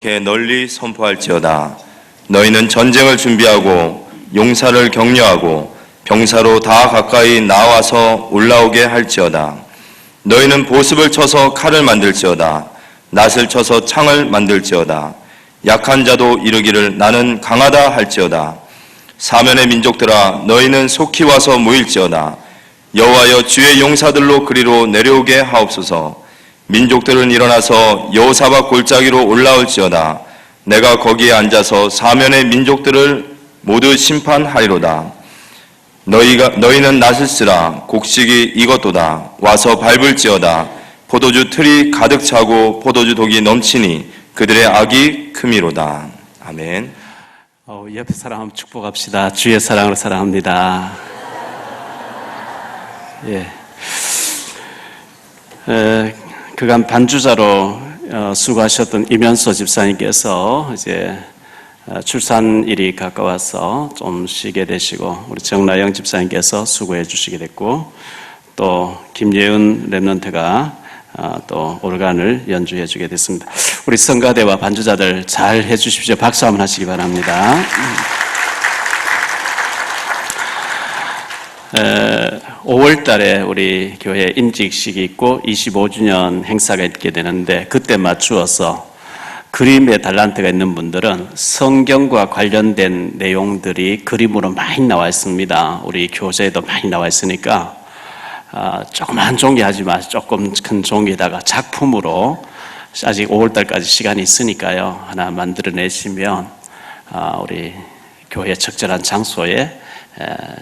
이렇게 널리 선포할지어다. 너희는 전쟁을 준비하고 용사를 격려하고 병사로 다 가까이 나와서 올라오게 할지어다. 너희는 보습을 쳐서 칼을 만들지어다. 낫을 쳐서 창을 만들지어다. 약한 자도 이르기를 나는 강하다 할지어다. 사면의 민족들아, 너희는 속히 와서 모일지어다. 여호와여, 주의 용사들로 그리로 내려오게 하옵소서. 민족들은 일어나서 여호사밧 골짜기로 올라올지어다. 내가 거기에 앉아서 사면의 민족들을 모두 심판하리로다. 너희는 낫을 쓰라. 곡식이 익었도다. 와서 밟을지어다. 포도주 틀이 가득 차고 포도주 독이 넘치니 그들의 악이 크미로다. 아멘. 옆에 사랑하면 축복합시다. 주의 사랑으로 사랑합니다. 그간 반주자로 수고하셨던 이면서 집사님께서 이제 출산일이 가까워서 좀 쉬게 되시고, 우리 정나영 집사님께서 수고해 주시게 됐고, 또 김예은 랩런트가 또 오르간을 연주해 주게 됐습니다. 우리 성가대와 반주자들 잘 해주십시오. 박수 한번 하시기 바랍니다. 5월 달에 우리 교회 임직식이 있고 25주년 행사가 있게 되는데, 그때 맞추어서 그림의 달란트가 있는 분들은 성경과 관련된 내용들이 그림으로 많이 나와 있습니다. 우리 교재에도 많이 나와 있으니까 조그만 종이 하지 마시고 조금 큰 종이에다가 작품으로, 아직 5월 달까지 시간이 있으니까요, 하나 만들어내시면 우리 교회 적절한 장소에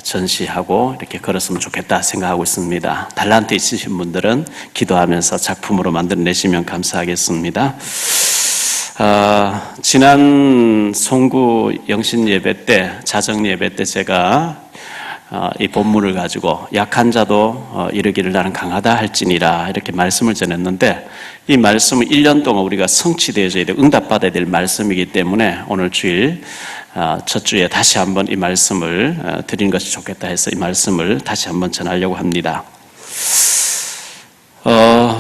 전시하고 이렇게 걸었으면 좋겠다 생각하고 있습니다. 달란트 있으신 분들은 기도하면서 작품으로 만들어내시면 감사하겠습니다. 지난 송구 영신 예배 때, 자정 예배 때 제가 이 본문을 가지고 약한 자도 이르기를 나는 강하다 할지니라 이렇게 말씀을 전했는데, 이 말씀은 1년 동안 우리가 성취되어져야 되고 응답받아야 될 말씀이기 때문에 오늘 주일 첫 주에 다시 한번 이 말씀을 드리는 것이 좋겠다 해서 이 말씀을 다시 한번 전하려고 합니다.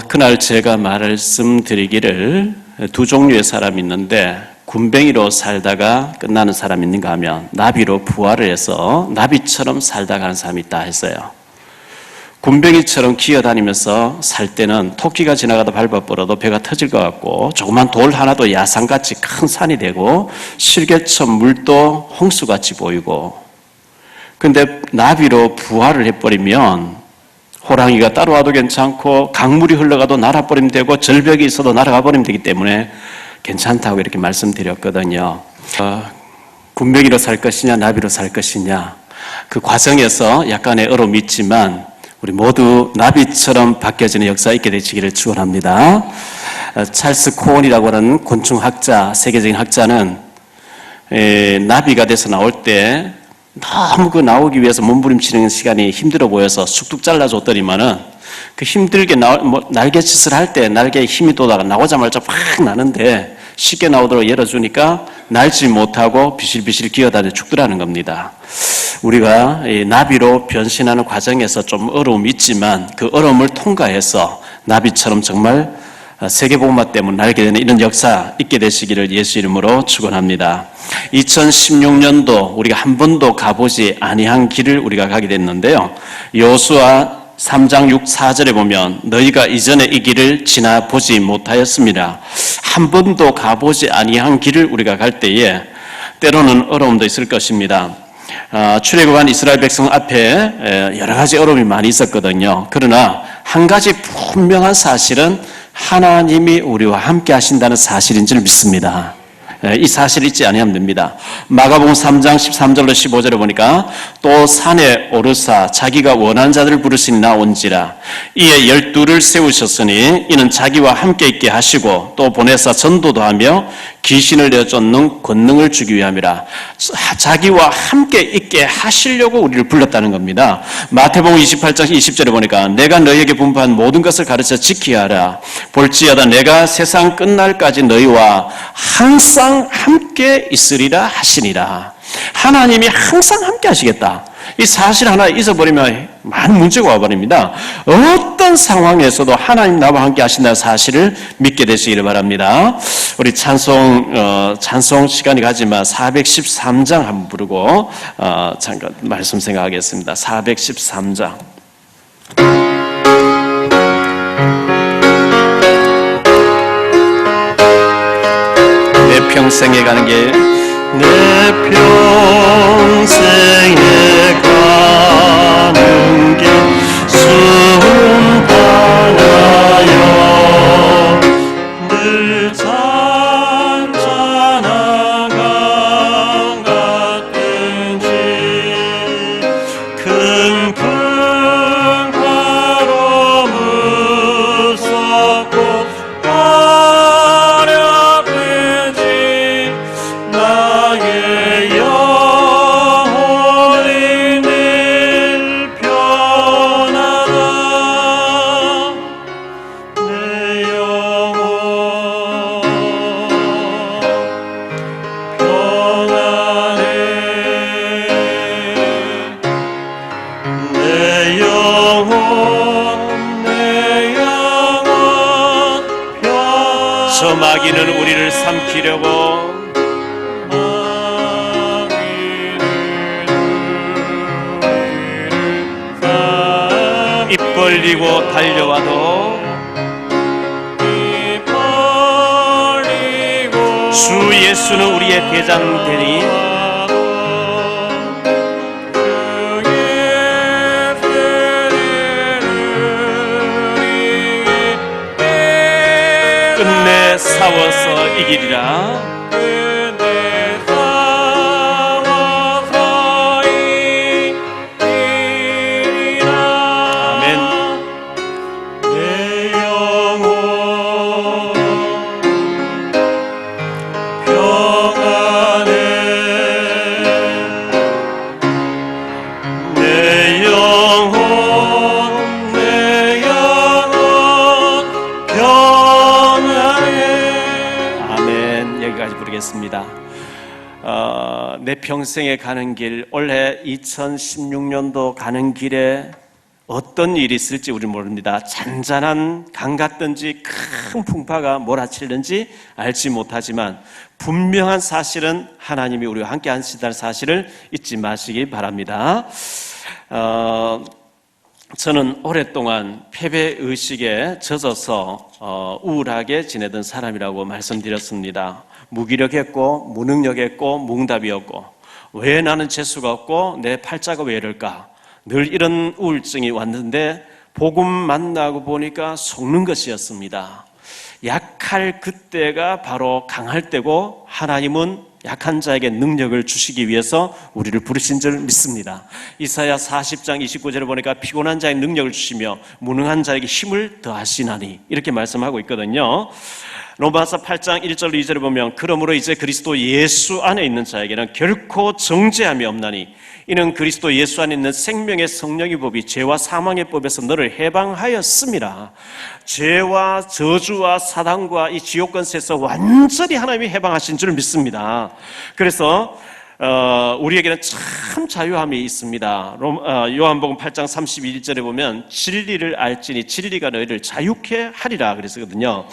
그날 제가 말씀드리기를 두 종류의 사람이 있는데, 군뱅이로 살다가 끝나는 사람이 있는가 하면 나비로 부활을 해서 나비처럼 살다가 하는 사람이 있다 했어요. 군뱅이처럼 기어다니면서 살 때는 토끼가 지나가다 밟아버려도 배가 터질 것 같고, 조그만 돌 하나도 야산같이 큰 산이 되고 실개천 물도 홍수같이 보이고, 근데 나비로 부활을 해버리면 호랑이가 따라와도 괜찮고 강물이 흘러가도 날아버리면 되고 절벽이 있어도 날아가 버리면 되기 때문에 괜찮다고 이렇게 말씀드렸거든요. 군뱅이로 살 것이냐 나비로 살 것이냐, 그 과정에서 약간의 어려움이 있지만 우리 모두 나비처럼 바뀌어지는 역사가 있게 되시기를 축원합니다. 찰스 코온이라고 하는 곤충학자, 세계적인 학자는 나비가 돼서 나올 때 너무 그 나오기 위해서 몸부림치는 시간이 힘들어 보여서 쑥뚝 잘라줬더니만은 그 힘들게 날개짓을 할 때 날개에 힘이 돋아가 나오자마자 팍 나는데, 쉽게 나오도록 열어주니까 날지 못하고 비실비실 기어다니 죽더라는 겁니다. 우리가 이 나비로 변신하는 과정에서 좀 어려움이 있지만 그 어려움을 통과해서 나비처럼 정말 세계복음화 때문에 날게 되는 이런 역사 있게 되시기를 예수 이름으로 축원합니다. 2016년도 우리가 한 번도 가보지 아니한 길을 우리가 가게 됐는데요, 여호수아 3장 6, 4절에 보면 너희가 이전에 이 길을 지나보지 못하였습니다. 한 번도 가보지 아니한 길을 우리가 갈 때에 때로는 어려움도 있을 것입니다. 출애굽한 이스라엘 백성 앞에 여러 가지 어려움이 많이 있었거든요. 그러나 한 가지 분명한 사실은 하나님이 우리와 함께 하신다는 사실인 줄 믿습니다. 이 사실을 잊지 아니하면 됩니다. 마가복음 3장 13절로 15절에 보니까 또 산에 오르사 자기가 원하는 자들을 부르시니 나온지라. 이에 12를 세우셨으니 이는 자기와 함께 있게 하시고 또 보내사 전도도 하며 귀신을 내쫓는 권능을 주기 위함이라. 자기와 함께 있게 하시려고 우리를 불렀다는 겁니다. 마태복음 28장 20절에 보니까 내가 너희에게 분부한 모든 것을 가르쳐 지키게 하라. 볼지어다 내가 세상 끝날까지 너희와 항상 함께 있으리라 하시니라. 하나님이 항상 함께 하시겠다. 이 사실 하나 잊어버리면 많은 문제가 와버립니다. 어떤 상황에서도 하나님 나와 함께 하신다는 사실을 믿게 되시기를 바랍니다. 우리 찬송 시간이 가지만 413장 한번 부르고 잠깐 말씀 생각하겠습니다. 413장. 내 평생에 가는 길, 내 평생에 가는 길 순탄하여 늘 잔잔한 강 같은지 큰 풍파로 무섭고 어렵든지 나의 영혼이 늘 편하다. 내 영혼 평안해. 내 영혼 저 마귀는 우리를 삼키려고 입 벌리고 달려와도 주 예수는 우리의 대장 되니 끝내 싸워서 이기리라. 내 평생에 가는 길, 올해 2016년도 가는 길에 어떤 일이 있을지 우리 모릅니다. 잔잔한 강 같든지 큰 풍파가 몰아치는지 알지 못하지만 분명한 사실은 하나님이 우리와 함께 하신다는 사실을 잊지 마시기 바랍니다. 저는 오랫동안 패배의식에 젖어서 우울하게 지내던 사람이라고 말씀드렸습니다. 무기력했고 무능력했고 뭉답이었고 왜 나는 재수가 없고 내 팔자가 왜 이럴까 늘 이런 우울증이 왔는데 복음 만나고 보니까 속는 것이었습니다. 약할 그때가 바로 강할 때고 하나님은 약한 자에게 능력을 주시기 위해서 우리를 부르신 줄 믿습니다. 이사야 40장 29절에 보니까 피곤한 자에게 능력을 주시며 무능한 자에게 힘을 더하시나니 이렇게 말씀하고 있거든요. 로마서 8장 1절 2절에 보면 그러므로 이제 그리스도 예수 안에 있는 자에게는 결코 정죄함이 없나니 이는 그리스도 예수 안에 있는 생명의 성령의 법이 죄와 사망의 법에서 너를 해방하였음이라. 죄와 저주와 사단과 이 지옥 권세에서 완전히 하나님이 해방하신 줄 믿습니다. 그래서 우리에게는 참 자유함이 있습니다. 요한복음 8장 31절에 보면 진리를 알지니 진리가 너희를 자유케 하리라 그랬거든요.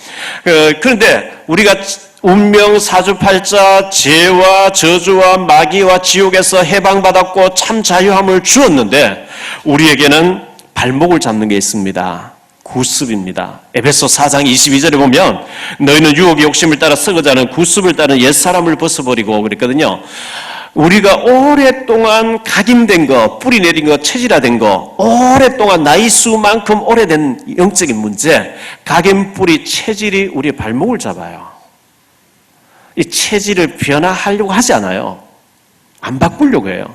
그런데 우리가 운명 사주팔자 죄와 저주와 마귀와 지옥에서 해방받았고 참 자유함을 주었는데 우리에게는 발목을 잡는 게 있습니다. 구습입니다. 에베소 4장 22절에 보면 너희는 유혹의 욕심을 따라 썩어가는 구습을 따른 옛사람을 벗어버리고 그랬거든요. 우리가 오랫동안 각인된 거, 뿌리 내린 거, 체질화된 거, 오랫동안 나이 수만큼 오래된 영적인 문제, 각인 뿌리 체질이 우리의 발목을 잡아요. 이 체질을 변화하려고 하지 않아요. 안 바꾸려고 해요.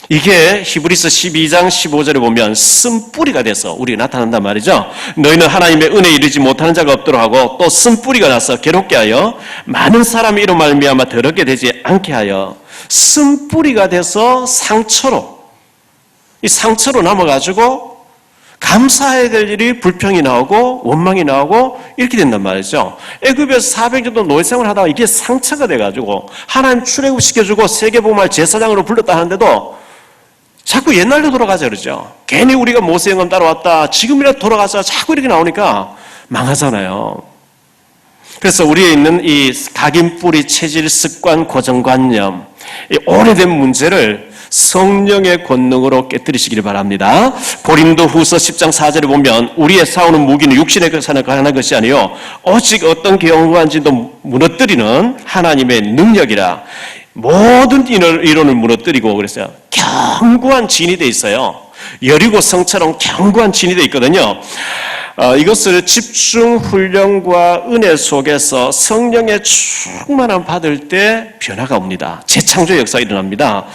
이게 히브리서 12장 15절에 보면 쓴뿌리가 돼서 우리가 나타난단 말이죠. 너희는 하나님의 은혜에 이르지 못하는 자가 없도록 하고 또 쓴뿌리가 나서 괴롭게 하여 많은 사람이 이로 말미암아 더럽게 되지 않게 하여 쓴뿌리가 돼서 상처로 이 상처로 남아가지고 감사해야 될 일이 불평이 나오고 원망이 나오고 이렇게 된단 말이죠. 애굽에서 400년 정도 노예생활을 하다가 이게 상처가 돼가지고 하나님 출애굽시켜주고 세계복음할 제사장으로 불렀다 하는데도 자꾸 옛날로 돌아가자 그러죠. 괜히 우리가 모세영감 따라왔다. 지금이라도 돌아가자. 자꾸 이렇게 나오니까 망하잖아요. 그래서 우리에 있는 이 각인뿌리 체질, 습관, 고정관념, 이 오래된 문제를 성령의 권능으로 깨뜨리시기를 바랍니다. 고린도후서 10장 4절에 보면 우리의 싸우는 무기는 육신의 것에 관한 것이 아니요 오직 어떤 경고한지도 무너뜨리는 하나님의 능력이라. 모든 이론을 무너뜨리고 그랬어요. 견고한 진이 돼 있어요. 여리고 성처럼 견고한 진이 돼 있거든요. 이것을 집중 훈련과 은혜 속에서 성령의 충만함 받을 때 변화가 옵니다. 재창조의 역사가 일어납니다.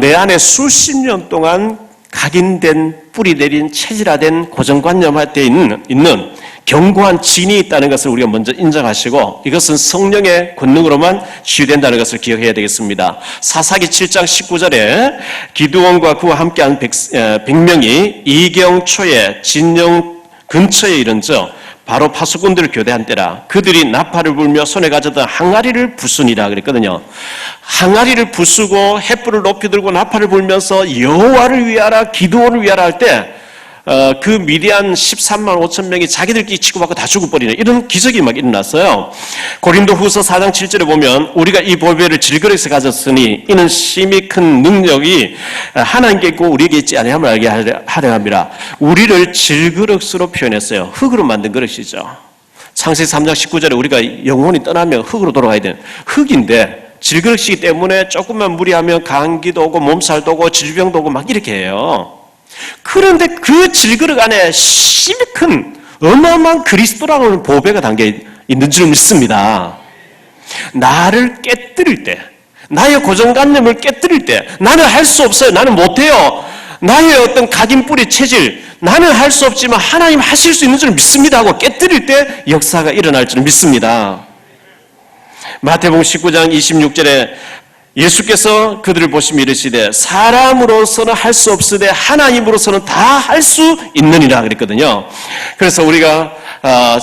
내 안에 수십 년 동안 각인된 뿌리 내린 체질화된 고정관념화되어 있는 견고한 진이 있다는 것을 우리가 먼저 인정하시고 이것은 성령의 권능으로만 치유된다는 것을 기억해야 되겠습니다. 사사기 7장 19절에 기드온과 그와 함께한 100명이 이경 초에 진영 근처에 이른저 바로 파수꾼들을 교대한 때라. 그들이 나팔을 불며 손에 가져던 항아리를 부수니라 그랬거든요. 항아리를 부수고 횃불을 높이 들고 나팔을 불면서 여호와를 위하라 기드온을 위하라 할 때 그 미디안 13만 5천 명이 자기들끼리 치고받고 다 죽어버리는 이런 기적이 막 일어났어요. 고린도후서 4장 7절에 보면 우리가 이 보배를 질그릇에 가졌으니 이는 심히 큰 능력이 하나님께 있고 우리에게 있지 아니함을 알게 하려 함이라. 우리를 질그릇으로 표현했어요. 흙으로 만든 그릇이죠. 창세기 3장 19절에 우리가 영혼이 떠나면 흙으로 돌아가야 되는 흙인데 질그릇이기 때문에 조금만 무리하면 감기도 오고 몸살도 오고 질병도 오고 막 이렇게 해요. 그런데 그 질그릇 안에 심히 큰 어마어마한 그리스도라는 보배가 담겨 있는 줄 믿습니다. 나를 깨뜨릴 때, 나의 고정관념을 깨뜨릴 때 나는 할 수 없어요. 나는 못해요. 나의 어떤 각인뿌리 체질, 나는 할 수 없지만 하나님 하실 수 있는 줄 믿습니다 하고 깨뜨릴 때 역사가 일어날 줄 믿습니다. 마태복음 19장 26절에 예수께서 그들을 보시며 이르시되 사람으로서는 할 수 없으되 하나님으로서는 다 할 수 있느니라 그랬거든요. 그래서 우리가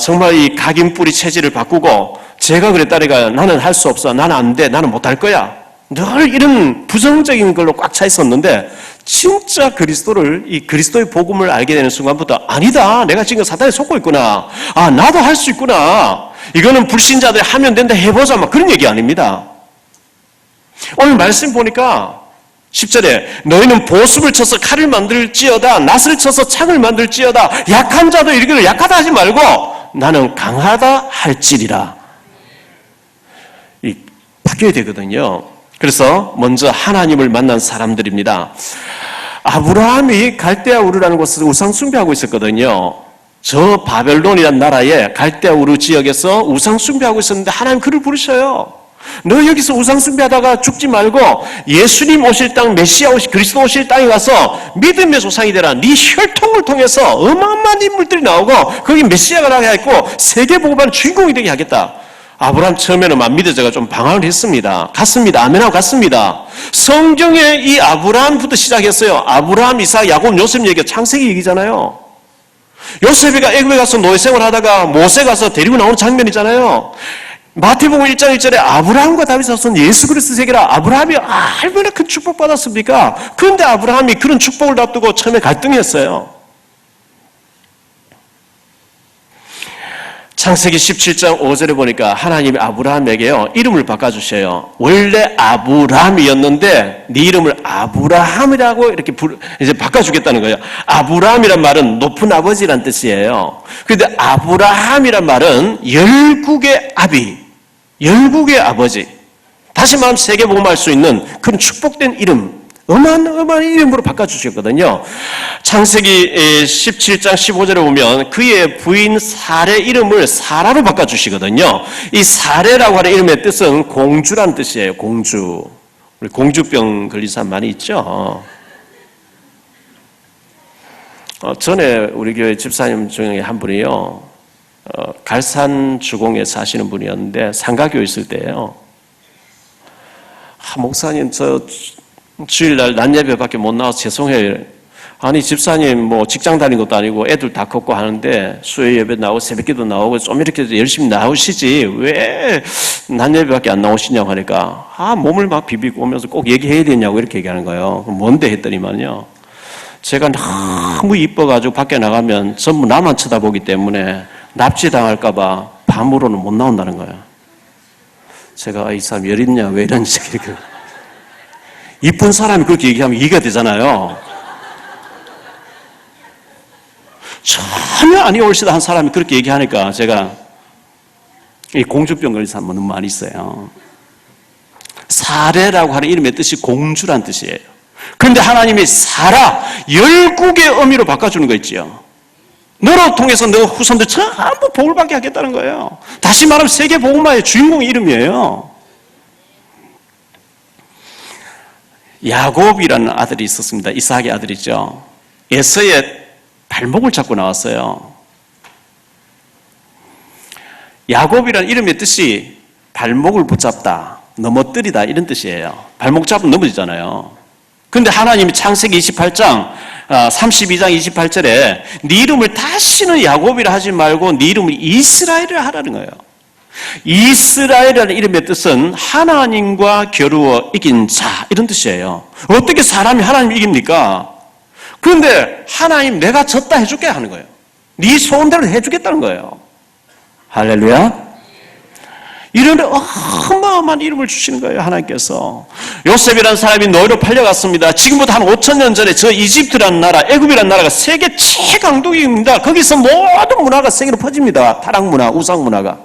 정말 이 각인뿌리 체질을 바꾸고 제가 그랬다니까 나는 할 수 없어, 나는 안 돼, 나는 못할 거야. 늘 이런 부정적인 걸로 꽉 차 있었는데 진짜 이 그리스도의 복음을 알게 되는 순간부터 아니다, 내가 지금 사단에 속고 있구나. 아, 나도 할 수 있구나. 이거는 불신자들이 하면 된다, 해보자, 막 그런 얘기 아닙니다. 오늘 말씀 보니까 10절에 너희는 보습을 쳐서 칼을 만들지어다 낫을 쳐서 창을 만들지어다 약한 자도 이르기를 약하다 하지 말고 나는 강하다 할지리라. 바뀌어야 되거든요. 그래서 먼저 하나님을 만난 사람들입니다. 아브라함이 갈대아 우르라는 곳에서 우상 숭배하고 있었거든요. 저 바벨론이라는 나라에 갈대아 우르 지역에서 우상 숭배하고 있었는데 하나님 그를 부르셔요. 너 여기서 우상 숭배하다가 죽지 말고 예수님 오실 땅, 메시아 오실, 그리스도 오실 땅에 가서 믿음의 조상이 되라. 네 혈통을 통해서 어마어마한 인물들이 나오고 거기 메시아가 나게 하고 세계복음의 주인공이 되게 하겠다. 아브라함 처음에는 안 믿어져가 좀 방황을 했습니다. 갔습니다. 아멘하고 갔습니다. 성경에 이 아브라함부터 시작했어요. 아브라함, 이삭, 야곱, 요셉 얘기가 창세기 얘기잖아요. 요셉이가 애굽에 가서 노예생활 하다가 모세 가서 데리고 나오는 장면이잖아요. 마태복음 1장 1절에 아브라함과 다윗의 자손 예수 그리스도 세계라. 아브라함이 얼마나 큰 축복 받았습니까? 그런데 아브라함이 그런 축복을 놔두고 처음에 갈등했어요. 창세기 17장 5절에 보니까 하나님이 아브라함에게요 이름을 바꿔주셔요. 원래 아브람이었는데 네 이름을 아브라함이라고 이렇게 이제 바꿔주겠다는 거예요. 아브람이란 말은 높은 아버지란 뜻이에요. 그런데 아브라함이란 말은 열국의 아비, 열국의 아버지. 다시 말하면 세계복음할 수 있는 그런 축복된 이름, 어마어마한 이름으로 바꿔주셨거든요. 창세기 17장 15절에 보면 그의 부인 사레 이름을 사라로 바꿔주시거든요. 이 사레라고 하는 이름의 뜻은 공주란 뜻이에요. 공주. 우리 공주병 걸린 사람 많이 있죠. 전에 우리 교회 집사님 중에 한 분이요, 갈산 주공에 사시는 분이었는데 상가교회 있을 때예요. 목사님 저 주일날 낮 예배밖에 못 나와서 죄송해요. 아니 집사님 뭐 직장 다닌 것도 아니고 애들 다 컸고 하는데 수요 예배 나오고 새벽기도 나오고 좀 이렇게 열심히 나오시지 왜 낮 예배밖에 안 나오시냐고 하니까 몸을 막 비비고 오면서 꼭 얘기해야 되냐고 이렇게 얘기하는 거예요. 그럼 뭔데 했더니만요. 제가 너무 이뻐가지고 밖에 나가면 전부 나만 쳐다보기 때문에 납치당할까 봐 밤으로는 못 나온다는 거예요. 제가 이 사람 열 있냐 왜 이런지 이렇게 이쁜 사람이 그렇게 얘기하면 이해가 되잖아요. 전혀 아니 옳시다 한 사람이 그렇게 얘기하니까 제가 이 공주병 걸린 사람 너무 많이 있어요. 사례라고 하는 이름의 뜻이 공주란 뜻이에요. 그런데 하나님이 사라 열국의 의미로 바꿔주는 거 있죠. 너로 통해서 너 후손들 전부 복을 받게 하겠다는 거예요. 다시 말하면 세계 복음화의 주인공 이름이에요. 야곱이라는 아들이 있었습니다. 이삭의 아들이죠. 에서의 발목을 잡고 나왔어요. 야곱이라는 이름의 뜻이 발목을 붙잡다, 넘어뜨리다 이런 뜻이에요. 발목 잡으면 넘어지잖아요. 그런데 하나님이 창세기 28장 32장 28절에 네 이름을 다시는 야곱이라 하지 말고 네 이름을 이스라엘이라 하라는 거예요. 이스라엘이라는 이름의 뜻은 하나님과 겨루어 이긴 자 이런 뜻이에요. 어떻게 사람이 하나님을 이깁니까? 그런데 하나님 내가 졌다 해줄게 하는 거예요. 네 소원대로 해주겠다는 거예요. 할렐루야. 이런 어마어마한 이름을 주시는 거예요. 하나님께서. 요셉이라는 사람이 노예로 팔려갔습니다. 지금부터 한 5,000년 전에 저 이집트라는 나라, 애굽이라는 나라가 세계 최강국입니다. 거기서 모든 문화가 세계로 퍼집니다. 타락문화, 우상문화가.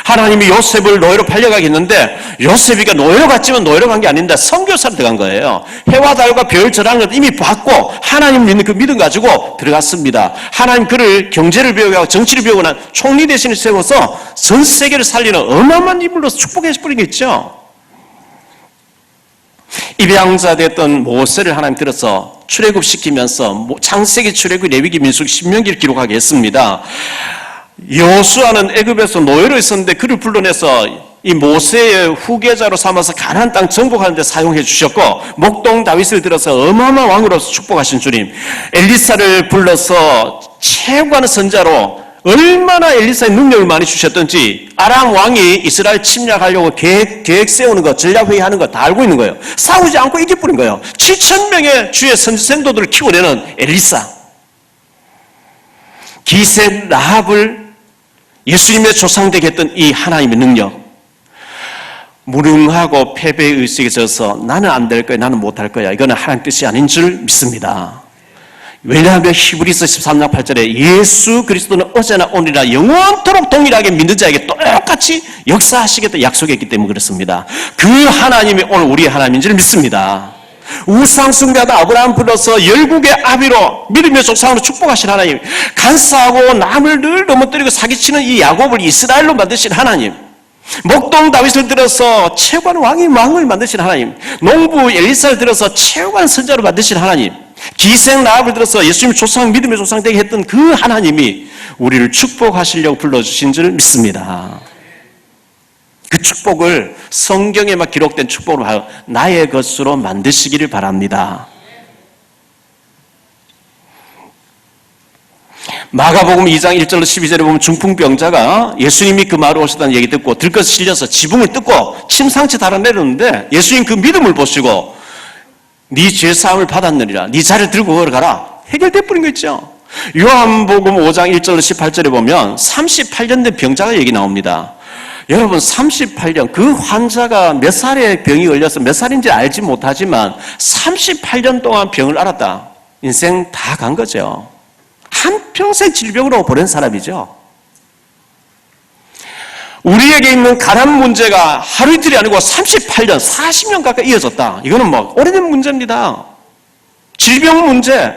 하나님이 요셉을 노예로 팔려가겠는데 요셉이가 노예로 갔지만 노예로 간 게 아닌데 선교사로 들어간 거예요. 해와 달과 별 저라는 걸 이미 봤고 하나님 믿는 그 믿음 가지고 들어갔습니다. 하나님 그를 경제를 배우고 하고 정치를 배우고 난 총리 대신에 세워서 전 세계를 살리는 어마어마한 인물로서 축복해 버리겠죠. 입양자 됐던 모세를 하나님 들어서 출애굽시키면서 창세기, 출애굽, 레위기, 민수기, 신명기를 기록하게 했습니다. 여호수아는 애굽에서 노예로 있었는데 그를 불러내서 이 모세의 후계자로 삼아서 가나안 땅 정복하는 데 사용해 주셨고 목동 다윗을 들어서 어마어마한 왕으로서 축복하신 주님, 엘리사를 불러서 최고하는 선자로 얼마나 엘리사의 능력을 많이 주셨던지 아람 왕이 이스라엘 침략하려고 계획 세우는 거, 전략회의하는 거 다 알고 있는 거예요. 싸우지 않고 이겨버린 거예요. 7,000명의 주의 선생도들을 키워내는 엘리사, 기생 라합을 예수님의 조상되게 했던 이 하나님의 능력, 무능하고 패배의식에 져서 나는 안 될 거야, 나는 못할 거야, 이거는 하나님 뜻이 아닌 줄 믿습니다. 왜냐하면 히브리서 13장 8절에 예수 그리스도는 어제나 오늘이나 영원토록 동일하게 믿는 자에게 똑같이 역사하시겠다 약속했기 때문에 그렇습니다. 그 하나님이 오늘 우리의 하나님인 줄 믿습니다. 우상숭배하다 아브라함 불러서 열국의 아비로 믿음의 조상으로 축복하신 하나님, 간사하고 남을 늘 넘어뜨리고 사기치는 이 야곱을 이스라엘로 만드신 하나님, 목동 다윗을 들어서 최고한 왕을 만드신 하나님, 농부 엘리사를 들어서 최고한 선자로 만드신 하나님, 기생 라합을 들어서 예수님의 조상, 믿음의 조상 되게 했던 그 하나님이 우리를 축복하시려고 불러주신 줄 믿습니다. 그 축복을 성경에만 기록된 축복으로 나의 것으로 만드시기를 바랍니다. 마가복음 2장 1절로 12절에 보면 중풍병자가 예수님이 그 마을에 오셨다는 얘기 듣고 들것에 실려서 지붕을 뜯고 침상치 달아내렸는데 예수님 그 믿음을 보시고 네 죄사함을 받았느니라, 네 자리를 들고 걸어가라, 해결돼 버린 거 있죠. 요한복음 5장 1절로 18절에 보면 38년 된 병자가 얘기 나옵니다. 여러분 38년, 그 환자가 몇 살에 병이 걸려서 몇 살인지 알지 못하지만 38년 동안 병을 앓았다. 인생 다 간 거죠. 한평생 질병으로 보낸 사람이죠. 우리에게 있는 가난 문제가 하루 이틀이 아니고 38년, 40년 가까이 이어졌다. 이거는 뭐 오래된 문제입니다. 질병 문제,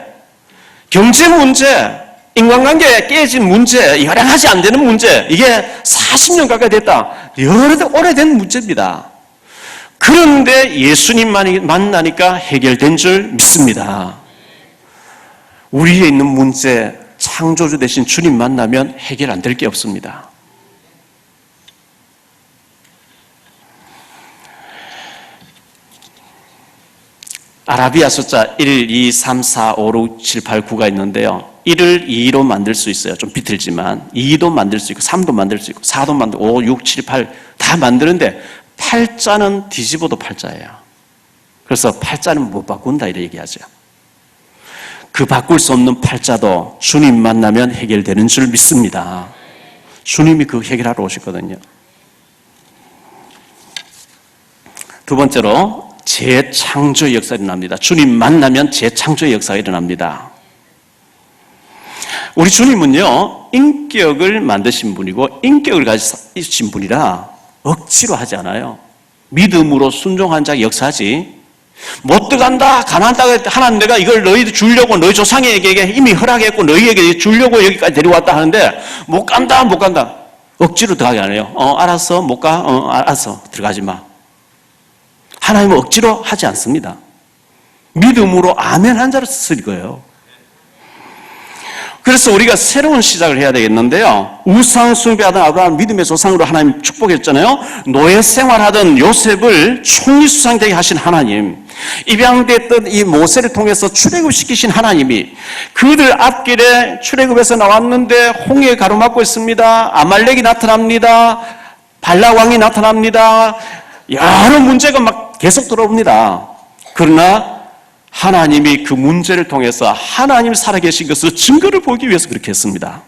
경제 문제, 인간관계에 깨진 문제, 열행하지 안 되는 문제, 이게 40년 가까이 됐다. 오래된 문제입니다. 그런데 예수님만이 만나니까 해결된 줄 믿습니다. 우리에 있는 문제, 창조주 되신 주님 만나면 해결 안 될 게 없습니다. 아라비아 숫자 1, 2, 3, 4, 5, 6, 7, 8, 9가 있는데요. 1을 2로 만들 수 있어요. 좀 비틀지만 2도 만들 수 있고 3도 만들 수 있고 4도 만들고 5, 6, 7, 8 다 만드는데 팔자는 뒤집어도 팔자예요. 그래서 팔자는 못 바꾼다 이렇게 얘기하죠. 그 바꿀 수 없는 팔자도 주님 만나면 해결되는 줄 믿습니다. 주님이 그 해결하러 오시거든요. 두 번째로 재창조의 역사가 일어납니다. 주님 만나면 재창조의 역사가 일어납니다. 우리 주님은요, 인격을 만드신 분이고 인격을 가지신 분이라 억지로 하지 않아요. 믿음으로 순종한 자가 역사하지. 못 들어간다, 가난하다, 하나님 내가 이걸 너희들 주려고 너희 조상에게 이미 허락했고 너희에게 주려고 여기까지 데려왔다 하는데 못 간다, 못 간다. 억지로 들어가게 안 해요. 알았어, 못 가? 알았어, 들어가지 마. 하나님은 억지로 하지 않습니다. 믿음으로 아멘 한 자를 쓰실 거예요. 그래서 우리가 새로운 시작을 해야 되겠는데요. 우상 숭배하던 아브라함 믿음의 조상으로 하나님 축복했잖아요. 노예 생활하던 요셉을 총리수상 되게 하신 하나님, 입양됐던 이 모세를 통해서 출애굽시키신 하나님이 그들 앞길에 출애굽에서 나왔는데 홍해 가로막고 있습니다. 아말렉이 나타납니다. 발락 왕이 나타납니다. 여러 문제가 막 계속 들어옵니다. 그러나 하나님이 그 문제를 통해서 하나님 살아계신 것을 증거를 보기 위해서 그렇게 했습니다.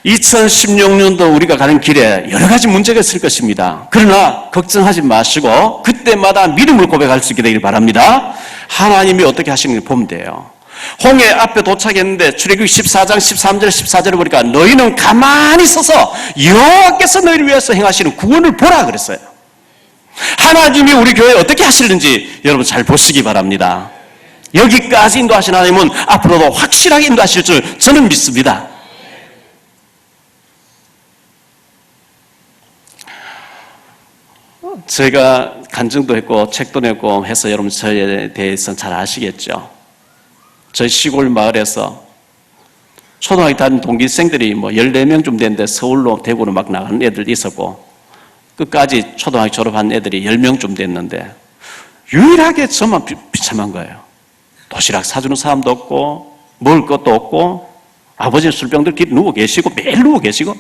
2016년도 우리가 가는 길에 여러 가지 문제가 있을 것입니다. 그러나 걱정하지 마시고 그때마다 믿음을 고백할 수 있게 되길 바랍니다. 하나님이 어떻게 하시는지 보면 돼요. 홍해 앞에 도착했는데 출애굽기 14장 13절 14절을 보니까 너희는 가만히 서서 여호와께서 너희를 위해서 행하시는 구원을 보라 그랬어요. 하나님이 우리 교회에 어떻게 하시는지 여러분 잘 보시기 바랍니다. 여기까지 인도하신 하나님은 앞으로도 확실하게 인도하실 줄 저는 믿습니다. 제가 간증도 했고 책도 냈고 해서 여러분 저에 대해서 잘 아시겠죠. 저희 시골 마을에서 초등학교 다니는 동기생들이 14명쯤 되는데 서울로 대구로 막 나가는 애들 있었고 끝까지 초등학교 졸업한 애들이 10명쯤 됐는데 유일하게 저만 비참한 거예요. 도시락 사주는 사람도 없고 먹을 것도 없고 아버지는 술병들 뒤에 누워 계시고 매일 누워 계시고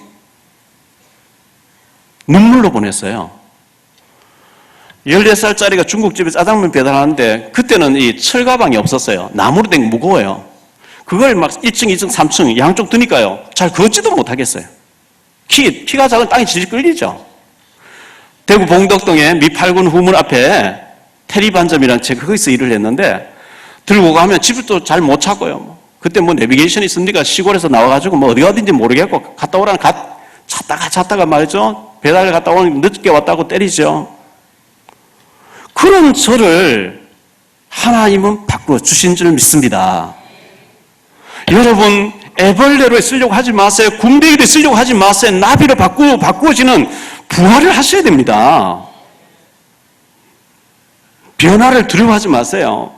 눈물로 보냈어요. 14살짜리가 중국집에 짜장면 배달하는데 그때는 이 철가방이 없었어요. 나무로 된 게 무거워요. 그걸 막 1층, 2층, 3층 양쪽 드니까요. 잘 걷지도 못하겠어요. 키가 작은 땅이 질질 끌리죠. 대구 봉덕동에 미팔군 후문 앞에 테리반점이라는 제가 거기서 일을 했는데 들고 가면 집을 또 잘 못 찾고요. 그때 내비게이션이 있습니까? 시골에서 나와가지고 어디가 어딘지 모르겠고 갔다 오라는 찾다가 말이죠. 배달 갔다 오는 늦게 왔다고 때리죠. 그런 저를 하나님은 바꾸어 주신 줄 믿습니다. 여러분 애벌레로 쓰려고 하지 마세요. 군뱅이로 쓰려고 하지 마세요. 나비로 바꾸어지는 부활을 하셔야 됩니다. 변화를 두려워하지 마세요.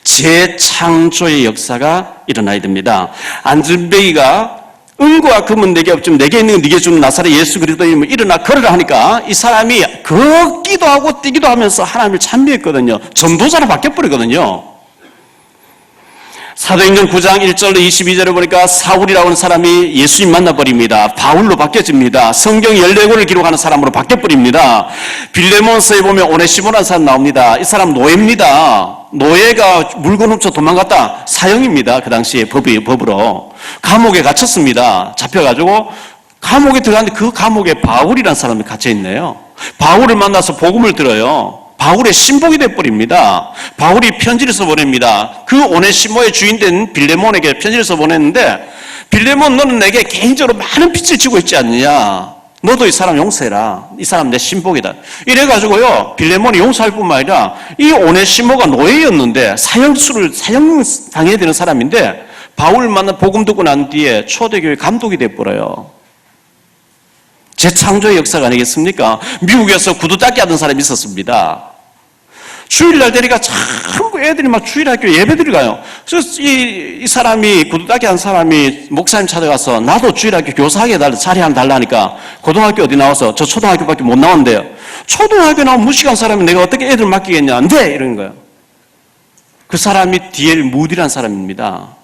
재창조의 역사가 일어나야 됩니다. 안전뱅이가 은과 금은 내게 없지만 내게 있는 건 네게 주는 나사렛 예수 그리스도이면 일어나 걸으라 하니까 이 사람이 걷기도 하고 뛰기도 하면서 하나님을 찬미했거든요. 전도자로 바뀌어버리거든요. 사도행전 9장 1절로 22절을 보니까 사울이라고 하는 사람이 예수님 만나버립니다. 바울로 바뀌어집니다. 성경 14권을 기록하는 사람으로 바뀌어버립니다. 빌레몬서에 보면 오네시모라는 사람 나옵니다. 이 사람 노예입니다. 노예가 물건 훔쳐 도망갔다. 사형입니다. 그 당시에 법으로. 감옥에 갇혔습니다. 잡혀가지고 감옥에 들어갔는데 그 감옥에 바울이라는 사람이 갇혀있네요. 바울을 만나서 복음을 들어요. 바울의 신복이 되어버립니다. 바울이 편지를 써보냅니다. 그 오네시모의 주인된 빌레몬에게 편지를 써보냈는데 빌레몬 너는 내게 개인적으로 많은 빚을 지고 있지 않느냐. 너도 이 사람 용서해라. 이 사람 내 신복이다. 이래가지고요 빌레몬이 용서할 뿐만 아니라 이 오네시모가 노예였는데 사형당해야 되는 사람인데 바울 만나 복음 듣고 난 뒤에 초대교회 감독이 되어버려요. 재창조의 역사가 아니겠습니까? 미국에서 구두 닦기 하던 사람이 있었습니다. 주일날 되니까 전부 애들이 막 주일학교 예배드리 가요. 그래서 이 사람이, 구두닦이 한 사람이 목사님 찾아가서 나도 주일학교 교사하게 해달라, 자리 하나 달라니까 고등학교 어디 나와서 저 초등학교밖에 못 나온대요. 초등학교 나온 무식한 사람이 내가 어떻게 애들 맡기겠냐. 안 돼! 이러는 거예요. 그 사람이 D.L. 무디라는 사람입니다.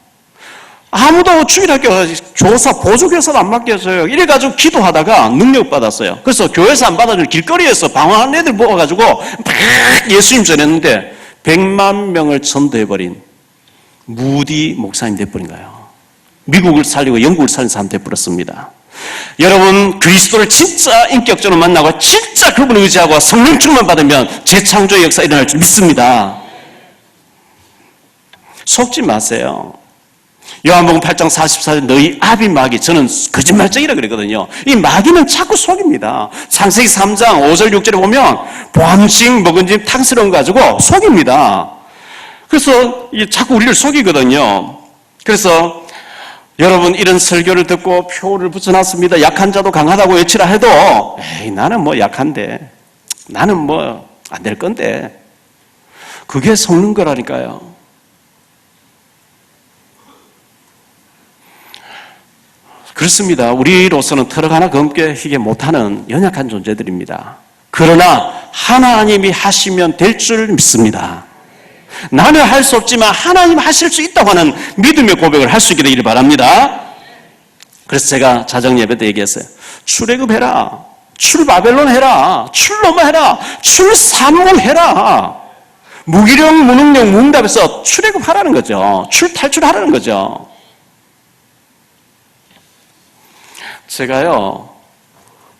아무도 주일학교 교사, 보조교사도 안 맡겼어요. 이래가지고 기도하다가 능력 받았어요. 그래서 교회에서 안 받아주는 길거리에서 방황하는 애들 모아가지고 막 예수님 전했는데 100만 명을 전도해버린 무디 목사님 돼버린 거예요. 미국을 살리고 영국을 살린 사람 돼버렸습니다. 여러분, 그리스도를 진짜 인격적으로 만나고 진짜 그분을 의지하고 성령 충만 받으면 재창조의 역사 일어날 줄 믿습니다. 속지 마세요. 요한복음 8장 44절 너희 아비 마귀, 저는 거짓말쟁이라 그랬거든요. 이 마귀는 자꾸 속입니다. 창세기 3장 5절 6절에 보면 보암식 먹은집 탕스러운 거 가지고 속입니다. 그래서 자꾸 우리를 속이거든요. 그래서 여러분, 이런 설교를 듣고 표를 붙여놨습니다. 약한 자도 강하다고 외치라 해도 에이, 나는 뭐 약한데, 나는 뭐 안 될 건데, 그게 속는 거라니까요. 그렇습니다. 우리로서는 트럭 하나 검게 희게 못하는 연약한 존재들입니다. 그러나 하나님이 하시면 될 줄 믿습니다. 나는 할 수 없지만 하나님 하실 수 있다고 하는 믿음의 고백을 할 수 있게 되기를 바랍니다. 그래서 제가 자정예배 때 얘기했어요. 출애굽해라. 출바벨론 해라. 출로마 해라. 출삼몬 해라. 무기력, 무능력, 무응답에서 출애굽하라는 거죠. 탈출하라는 거죠. 제가요,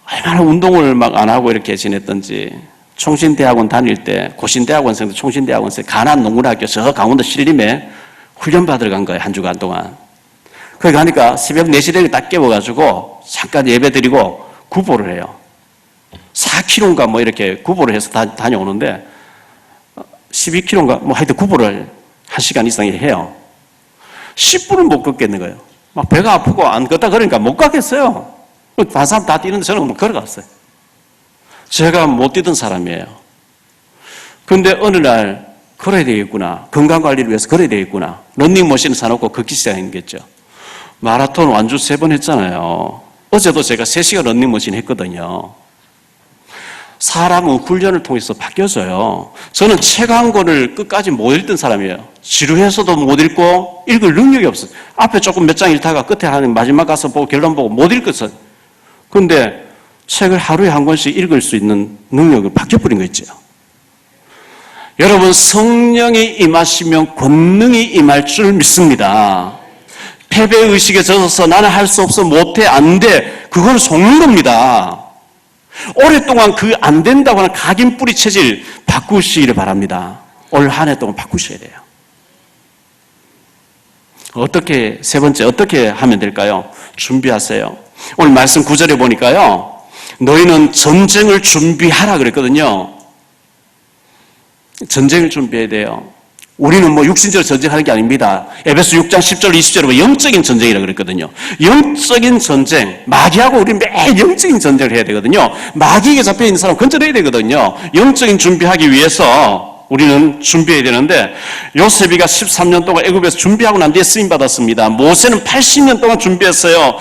얼마나 운동을 막 안 하고 이렇게 지냈던지, 총신대학원 다닐 때, 고신대학원생들, 총신대학원생, 가난 농군학교, 저 강원도 신림에 훈련받으러 간 거예요, 한 주간 동안. 거기 가니까 새벽 4시 되게 딱 깨워가지고, 잠깐 예배 드리고, 구보를 해요. 4km인가 뭐 이렇게 구보를 해서 다녀오는데, 12km인가 뭐 하여튼 구보를 1시간 이상 해요. 10분을 못 걷겠는 거예요. 막 배가 아프고 안 걷다 그러니까 못 가겠어요. 다른 사람 다 뛰는데 저는 걸어갔어요. 제가 못 뛰던 사람이에요. 그런데 어느 날 걸어야 되겠구나. 건강관리를 위해서 걸어야 되겠구나. 런닝머신을 사놓고 걷기 시작했겠죠. 마라톤 완주 3번 했잖아요. 어제도 제가 3시간 런닝머신 했거든요. 사람은 훈련을 통해서 바뀌어져요. 저는 책 한 권을 끝까지 못 읽던 사람이에요. 지루해서도 못 읽고 읽을 능력이 없어요. 앞에 조금 몇 장 읽다가 끝에 한 마지막 가서 보고 결론 보고 못 읽었어요. 그런데 책을 하루에 한 권씩 읽을 수 있는 능력을 바뀌어버린 거 있죠. 여러분, 성령이 임하시면 권능이 임할 줄 믿습니다. 패배의식에 젖어서 나는 할 수 없어, 못해, 안 돼. 그건 속는 겁니다. 오랫동안 그 안 된다고 하는 각인 뿌리 체질 바꾸시기를 바랍니다. 올 한 해 동안 바꾸셔야 돼요. 어떻게, 세 번째, 어떻게 하면 될까요? 준비하세요. 오늘 말씀 9절에 보니까요, 너희는 전쟁을 준비하라 그랬거든요. 전쟁을 준비해야 돼요. 우리는 뭐 육신적으로 전쟁하는 게 아닙니다. 에베소 6장 10절 20절에 보면 영적인 전쟁이라고 그랬거든요. 영적인 전쟁, 마귀하고 우리 매일 영적인 전쟁을 해야 되거든요. 마귀에게 잡혀있는 사람 건져내야 되거든요. 영적인 준비하기 위해서 우리는 준비해야 되는데, 요셉이가 13년 동안 애굽에서 준비하고 난 뒤에 쓰임받았습니다. 모세는 80년 동안 준비했어요.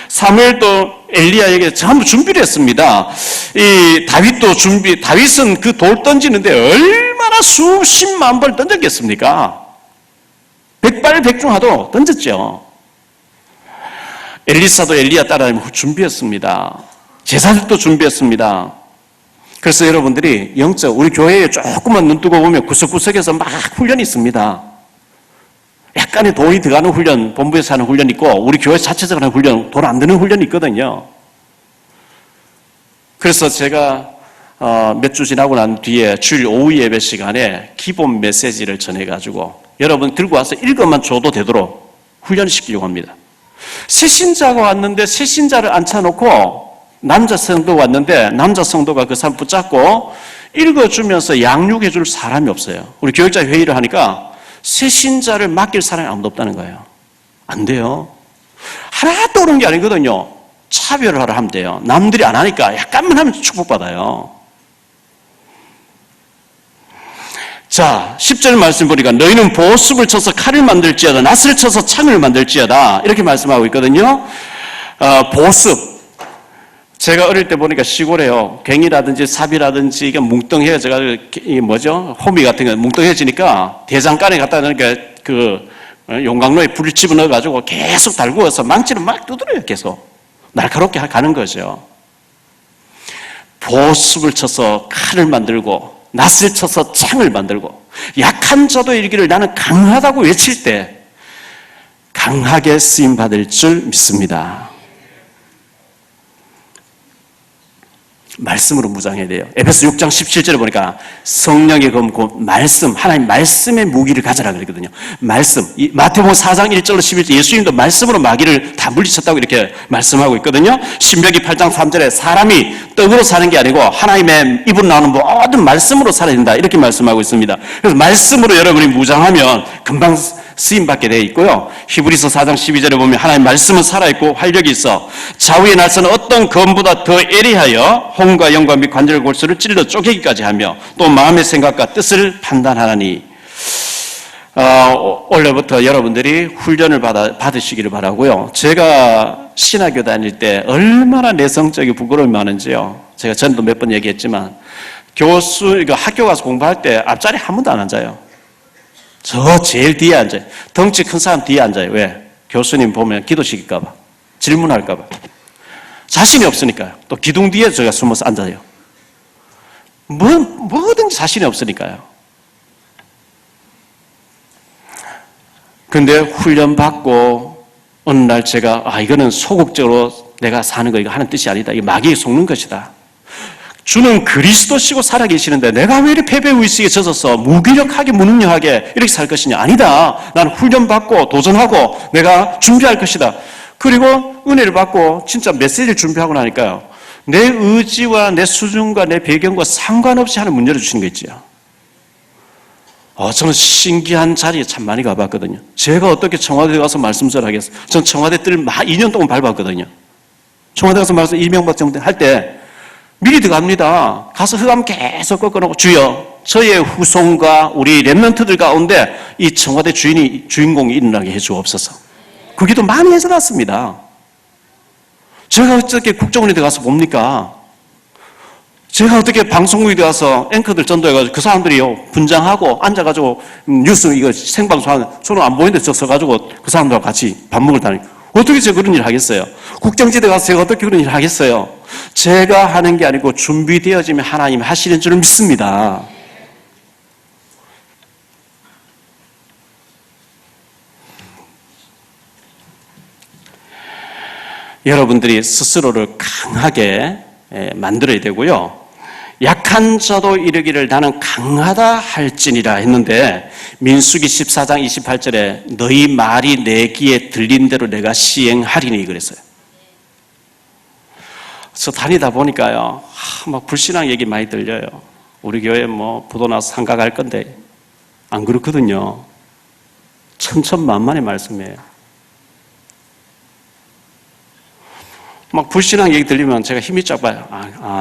사무엘도 엘리야에게 전부 준비를 했습니다. 이 다윗은 그 돌 던지는데 얼마나 수십만 벌 던졌겠습니까? 백발백중하도 던졌죠. 엘리사도 엘리야 따라다니며 준비했습니다. 제사들도 준비했습니다. 그래서 여러분들이 우리 교회에 조금만 눈 뜨고 보면 구석구석에서 막 훈련이 있습니다. 약간의 돈이 들어가는 훈련, 본부에서 하는 훈련이 있고, 우리 교회 자체적으로 하는 훈련, 돈 안 드는 훈련이 있거든요. 그래서 제가 몇 주 지나고 난 뒤에 주일 오후 예배 시간에 기본 메시지를 전해가지고 여러분 들고 와서 읽어만 줘도 되도록 훈련시키려고 합니다. 새신자가 왔는데 새신자를 앉혀놓고 남자 성도가 왔는데 남자 성도가 그 사람 붙잡고 읽어주면서 양육해 줄 사람이 없어요. 우리 교육자 회의를 하니까 새신자를 맡길 사람이 아무도 없다는 거예요. 안 돼요. 하나도 그런 게 아니거든요. 차별을 하라 하면 돼요. 남들이 안 하니까 약간만 하면 축복받아요. 자, 10절 말씀 보니까 너희는 보습을 쳐서 칼을 만들지어다 낫을 쳐서 창을 만들지어다 이렇게 말씀하고 있거든요. 보습. 제가 어릴 때 보니까 시골에요. 갱이라든지 삽이라든지 이게 뭉뚱해져가 이 뭐죠? 호미 같은 거 뭉뚱해지니까 대장간에 갖다 놓으니까 그 용광로에 불을 집어넣어가지고 계속 달구어서 망치를 막 두드려요. 계속 날카롭게 가는 거죠. 보습을 쳐서 칼을 만들고 낫을 쳐서 창을 만들고 약한 자도 이르기를 나는 강하다고 외칠 때 강하게 쓰임받을 줄 믿습니다. 말씀으로 무장해야 돼요. 에베소 6장 17절에 보니까 성령의 검고 말씀, 하나님 말씀의 무기를 가져라 그랬거든요. 말씀. 마태복음 4장 1절로 11절 예수님도 말씀으로 마귀를 다 물리쳤다고 이렇게 말씀하고 있거든요. 신명기 8장 3절에 사람이 떡으로 사는 게 아니고 하나님의 입으로 나오는 모든 말씀으로 살아야 된다 이렇게 말씀하고 있습니다. 그래서 말씀으로 여러분이 무장하면 금방 쓰임받게 되어 있고요. 히브리서 4장 12절에 보면 하나님 말씀은 살아있고 활력이 있어 좌우의 날선은 어떤 검보다 더 예리하여 혼과 영과 및 관절 골수를 찔러 쪼개기까지 하며 또 마음의 생각과 뜻을 판단하나니 올해부터 여러분들이 훈련을 받으시기를 바라고요. 제가 신학교 다닐 때 얼마나 내성적이 부끄러움이 많은지요. 제가 전도 몇 번 얘기했지만 학교 가서 공부할 때 앞자리 한 번도 안 앉아요. 저 제일 뒤에 앉아요. 덩치 큰 사람 뒤에 앉아요. 왜? 교수님 보면 기도시킬까봐. 질문할까봐. 자신이 없으니까요. 또 기둥 뒤에 제가 숨어서 앉아요. 뭐든지 자신이 없으니까요. 근데 훈련받고 어느 날 제가 이거는 소극적으로 내가 사는 거 이거 하는 뜻이 아니다. 이거 마귀에 속는 것이다. 주는 그리스도시고 살아계시는데 내가 왜 이렇게 패배의식에 젖어서 무기력하게 무능력하게 이렇게 살 것이냐. 아니다. 나는 훈련받고 도전하고 내가 준비할 것이다. 그리고 은혜를 받고 진짜 메시지를 준비하고 나니까요. 내 의지와 내 수준과 내 배경과 상관없이 하는 열어주시는 거 있지요. 저는 신기한 자리에 참 많이 가봤거든요. 제가 어떻게 청와대에 가서 말씀 전하겠어요. 전 청와대 뜰 2년 동안 밟았거든요. 청와대 가서 말씀 이명박 정부 할 때 미리 들어갑니다. 가서 흑암 계속 꺾어놓고 주여 저의 후손과 우리 랩런트들 가운데 이 청와대 주인공이 일어나게 해주옵소서. 그 기도 많이 해서 갔습니다. 제가 어떻게 국정원에 들어가서 봅니까? 제가 어떻게 방송국에 들어가서 앵커들 전도해가지고 그 사람들이요 분장하고 앉아가지고 뉴스 이거 생방송하는 저는 안 보이는데 저 서가지고 그 사람들하고 같이 밥 먹을 다니까 어떻게 제가 그런 일을 하겠어요? 국정지대 가서 제가 어떻게 그런 일을 하겠어요? 제가 하는 게 아니고 준비되어지면 하나님이 하시는 줄 믿습니다. 여러분들이 스스로를 강하게 만들어야 되고요. 약한 자도 이르기를 나는 강하다 할지니라 했는데 민수기 14장 28절에 너희 말이 내 귀에 들린 대로 내가 시행하리니 그랬어요. 저 다니다 보니까요. 막 불신앙 얘기 많이 들려요. 우리 교회 부도 나서 상가 갈 건데 안 그렇거든요. 천천만만의 말씀이에요. 막 불신앙 얘기 들리면 제가 힘이 쫙 봐요.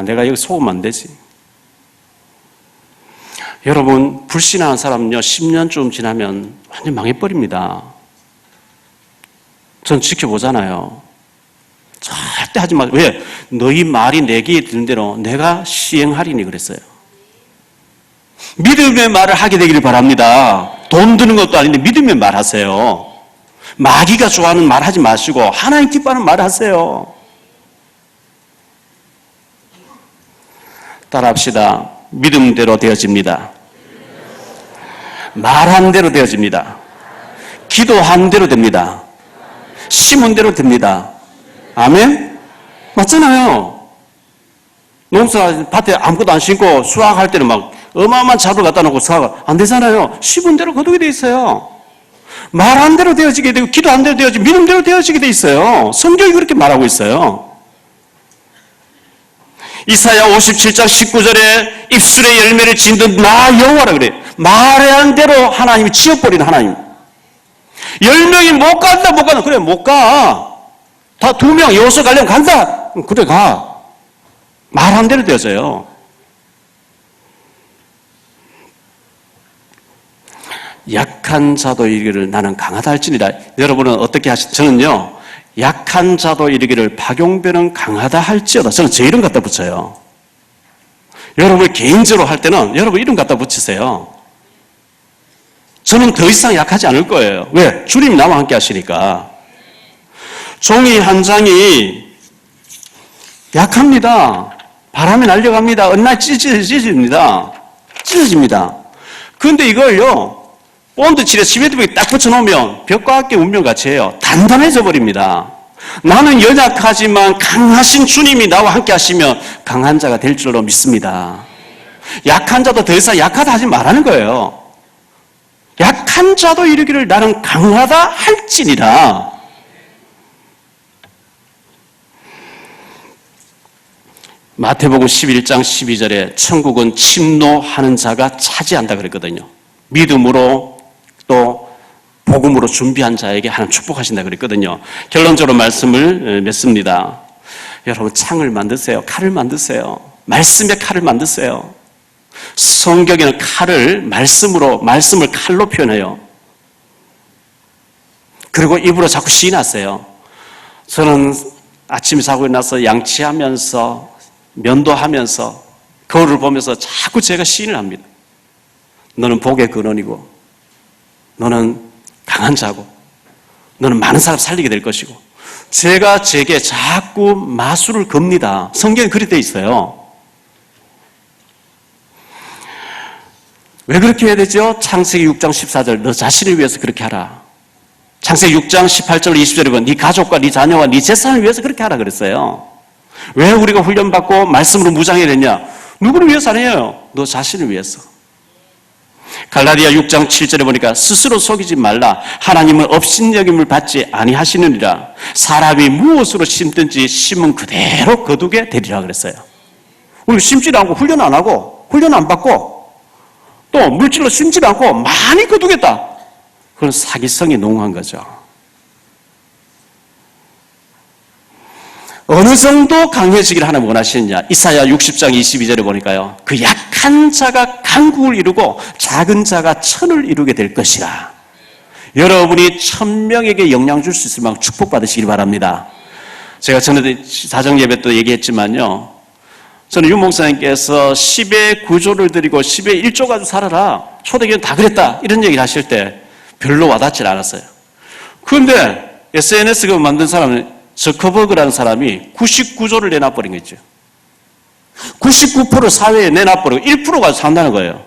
내가 여기 속으면 안 되지. 여러분, 불신앙한 사람은요, 10년쯤 지나면 완전 망해버립니다. 전 지켜보잖아요. 절대 하지 마. 왜? 너희 말이 내 귀에 드는 대로 내가 시행하리니 그랬어요. 믿음의 말을 하게 되기를 바랍니다. 돈 드는 것도 아닌데 믿음의 말 하세요. 마귀가 좋아하는 말 하지 마시고 하나님 기뻐하는 말 하세요. 따라합시다. 믿음대로 되어집니다. 말한 대로 되어집니다. 기도한 대로 됩니다. 심은 대로 됩니다. 아멘? 맞잖아요. 농사 밭에 아무것도 안 심고 수확할 때는 막 어마어마한 잡을 갖다 놓고 수확 안 되잖아요. 심은 대로 거두게 돼 있어요. 말한 대로 되어지게 되고 기도한 대로 되어지고 믿음대로 되어지게 돼 있어요. 성경이 그렇게 말하고 있어요. 이사야 57장 19절에 입술의 열매를 짓는 나 여호와라 그래요. 말한 대로 하나님이 지어버리는 하나님. 10명이 못 간다. 그래 못 가. 다 2명 여호수 가려면 간다. 그래 가. 말한 대로 되어져요. 약한 자도 이르기를 나는 강하다 할지니라. 여러분은 어떻게 저는요, 약한 자도 이르기를 박용배는 강하다 할지어다. 저는 제 이름 갖다 붙여요. 여러분 개인적으로 할 때는 여러분 이름 갖다 붙이세요. 저는 더 이상 약하지 않을 거예요. 왜? 주님이 나와 함께 하시니까. 종이 한 장이 약합니다. 바람에 날려갑니다. 엇날 찢어집니다. 그런데 이걸요, 본드 칠에 시멘트벽에 딱 붙여놓으면 벽과 함께 운명같이 해요. 단단해져 버립니다. 나는 연약하지만 강하신 주님이 나와 함께 하시면 강한 자가 될 줄로 믿습니다. 약한 자도 더 이상 약하다 하지 말라는 거예요. 약한 자도 이르기를 나는 강하다 할지니라. 마태복음 11장 12절에 천국은 침노하는 자가 차지한다 그랬거든요. 믿음으로 또 복음으로 준비한 자에게 하나님 축복하신다 그랬거든요. 결론적으로 말씀을 맺습니다. 여러분 창을 만드세요. 칼을 만드세요. 말씀의 칼을 만드세요. 성경에는 칼을 말씀을 칼로 표현해요. 그리고 입으로 자꾸 시인하세요. 저는 아침에 자고 일어나서 양치하면서 면도하면서 거울을 보면서 자꾸 제가 시인을 합니다. 너는 복의 근원이고 너는 강한 자고 너는 많은 사람 살리게 될 것이고 제가 제게 자꾸 마술을 겁니다. 성경에 그렇게 돼 있어요. 왜 그렇게 해야 되죠? 창세기 6장 14절 너 자신을 위해서 그렇게 하라. 창세기 6장 18절 20절에 보면 네 가족과 네 자녀와 네 재산을 위해서 그렇게 하라 그랬어요. 왜 우리가 훈련받고 말씀으로 무장해야 되냐? 누구를 위해서 안 해요? 너 자신을 위해서. 갈라디아 6장 7절에 보니까 스스로 속이지 말라. 하나님은 업신여김을 받지 아니하시느니라. 사람이 무엇으로 심든지 심은 그대로 거두게 되리라 그랬어요. 우리 심지 않고 훈련 안 하고 훈련 안 받고 또 물질로 심지 않고 많이 거두겠다. 그건 사기성이 농후한 거죠. 어느 정도 강해지기를 하나님 원하시느냐. 이사야 60장 22절에 보니까요. 그 약한 자가 강국을 이루고 작은 자가 천을 이루게 될 것이라. 여러분이 1000명에게 영향 줄 수 있을 만큼 축복받으시길 바랍니다. 제가 전에 사정예배 또 얘기했지만요. 저는 윤 목사님께서 10의 9조를 드리고 10의 1조 가지고 살아라. 초대교회는 다 그랬다. 이런 얘기를 하실 때 별로 와닿지 않았어요. 그런데 SNS가 만든 사람은 저커버그라는 사람이 99조를 내놔버린 거죠. 99% 사회에 내놔버리고 1% 가지고 산다는 거예요.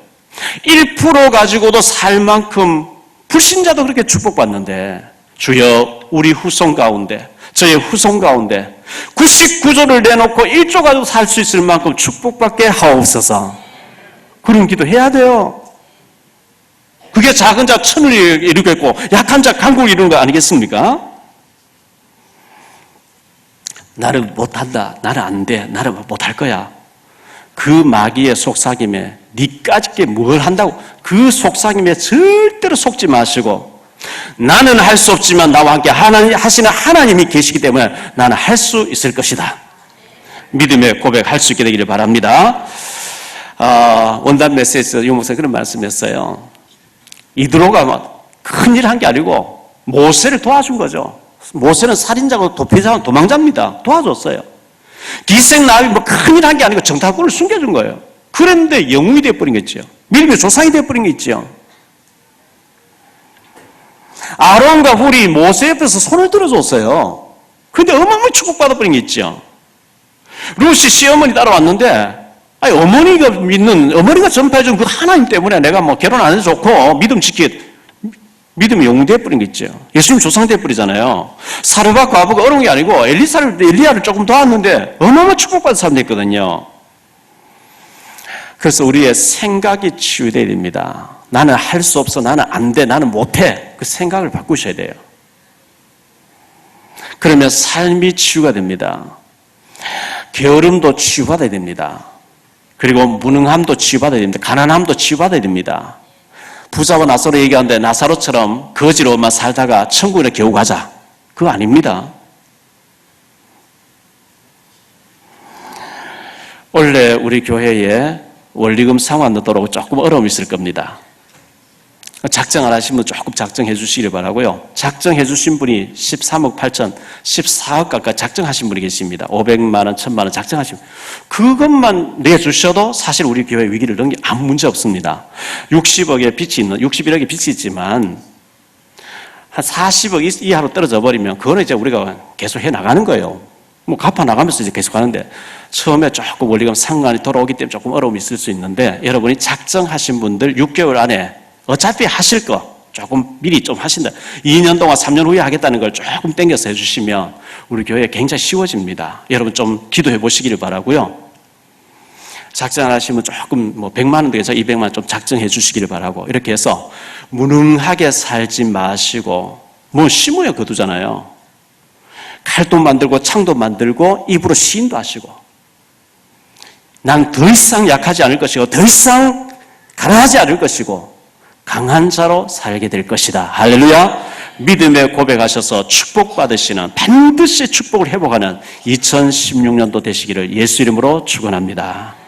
1% 가지고도 살 만큼 불신자도 그렇게 축복받는데 주여 우리 후손 가운데 저의 후손 가운데 99조를 내놓고 1조 가지고 살 수 있을 만큼 축복받게 하옵소서. 그런 기도 해야 돼요. 그게 작은 자 천을 이루겠고 약한 자 강국을 이루는 거 아니겠습니까? 나는 못한다. 나는 안 돼. 나는 못할 거야. 그 마귀의 속삭임에 니까짓 게 뭘 한다고 그 속삭임에 절대로 속지 마시고 나는 할 수 없지만 나와 함께 하시는 하나님이 계시기 때문에 나는 할 수 있을 것이다. 믿음의 고백할 수 있게 되기를 바랍니다. 원단 메시지에서 유 목사님 그런 말씀했어요. 이드로가 큰일 한 게 아니고 모세를 도와준 거죠. 모세는 살인자고 도피자고 도망자입니다. 도와줬어요. 기생나비 큰일 한 게 아니고 정탐꾼을 숨겨준 거예요. 그런데 영웅이 되어버린 게 있죠. 믿음의 조상이 되어버린 게 있죠. 아론과 훌이 모세 옆에서 손을 들어줬어요. 그런데 어마어마하게 축복받아버린 게 있죠. 루시 시어머니 따라왔는데 어머니가 믿는 어머니가 전파해준 그 하나님 때문에 내가 결혼 안 해도 좋고 믿음이 영웅 되어버린 게 있죠. 예수님 조상 되어버리잖아요. 사르밧 과부가 어려운 게 아니고 엘리야를 조금 도왔는데 어마어마한 축복받은 사람 됐거든요. 그래서 우리의 생각이 치유되어야 됩니다. 나는 할 수 없어, 나는 안 돼, 나는 못해. 그 생각을 바꾸셔야 돼요. 그러면 삶이 치유가 됩니다. 게으름도 치유받아야 됩니다. 그리고 무능함도 치유받아야 됩니다. 가난함도 치유받아야 됩니다. 부자와 나사로 얘기하는데 나사로처럼 거지로만 살다가 천국에 겨우 가자. 그거 아닙니다. 원래 우리 교회에 원리금 상환 넣도록 조금 어려움이 있을 겁니다. 작정 안 하신 분 조금 작정해 주시기를 바라고요. 작정해 주신 분이 13억 8천, 14억 가까이 작정하신 분이 계십니다. 500만 원, 1000만 원 작정하신 분. 그것만 내주셔도 사실 우리 교회 위기를 넘기 아무 문제 없습니다. 60억의 빚이 있는, 61억의 빚이 있지만 한 40억 이하로 떨어져 버리면 그거는 이제 우리가 계속 해 나가는 거예요. 뭐 갚아 나가면서 이제 계속 하는데 처음에 조금 원리금 상관이 돌아오기 때문에 조금 어려움이 있을 수 있는데 여러분이 작정하신 분들 6개월 안에 어차피 하실 거 조금 미리 좀 하신다. 2년 동안 3년 후에 하겠다는 걸 조금 땡겨서 해주시면 우리 교회 굉장히 쉬워집니다. 여러분 좀 기도해 보시기를 바라고요. 작정 안 하시면 조금 뭐 100만 원 되겠죠. 200만 원 좀 작정해 주시기를 바라고 이렇게 해서 무능하게 살지 마시고 뭐 심어야 거두잖아요. 칼도 만들고 창도 만들고 입으로 시인도 하시고 난 더 이상 약하지 않을 것이고 더 이상 가난하지 않을 것이고 강한 자로 살게 될 것이다. 할렐루야. 믿음의 고백하셔서 축복받으시는 반드시 축복을 회복하는 2016년도 되시기를 예수 이름으로 축원합니다.